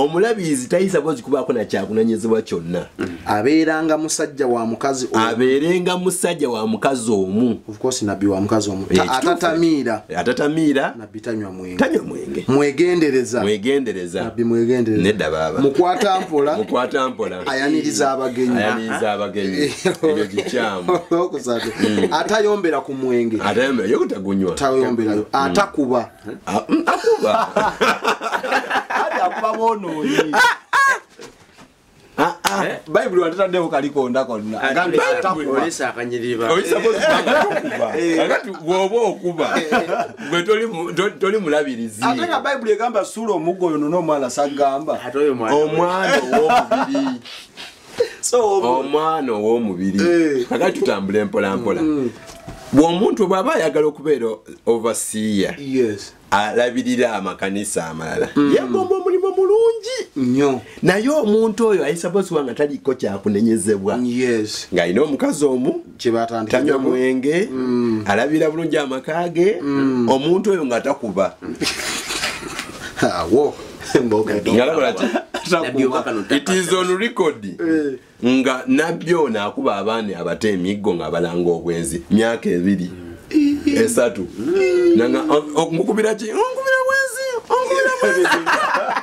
omulabizi tayisa bozi kubaako na kyakunanyizibwa kyonna abeeranga musajja wa mukazi omu abeerenga musajja wa mukazi omu of course nabbi wa mukazi omu atatamiira nabbi tanywa mwenge mwegendereza nabbi mwegendereza nedda baba mukwata mpola ayaniriza abagenyi ebyo kikyamu okusatu atayombera ku mwenge yo kutagunywa tayomberayo atakuba akuba akuba bonoyi Bible wanatandeo kalikonda konna agambe atakuba olesa akanyiriba oyisa bozi banga agati wobo okuba gwe toli mulabirizi atanga Bible egamba sura omugoyo no mala sagamba atoyo omwana ow'omubiri omwana ow'omubiri agati tutambula mpola bw'omuntu bw'aba ayagala okubeera overseer alabirira amakanisa amalala yegomba omulimu mulungi nnyo naye omuntu oyo ayisa bosi wanga taliko kyakunenyezebwa ng'alina omukazi omu tanywa mwenge alabira bulungi amaka ge omuntu oyo nga takuba it is on record nga nabbi ono akuba abaana abato emiggo nga balanga obwenzi myaka 2 3 nanga okukubira ki onkubira bwenzi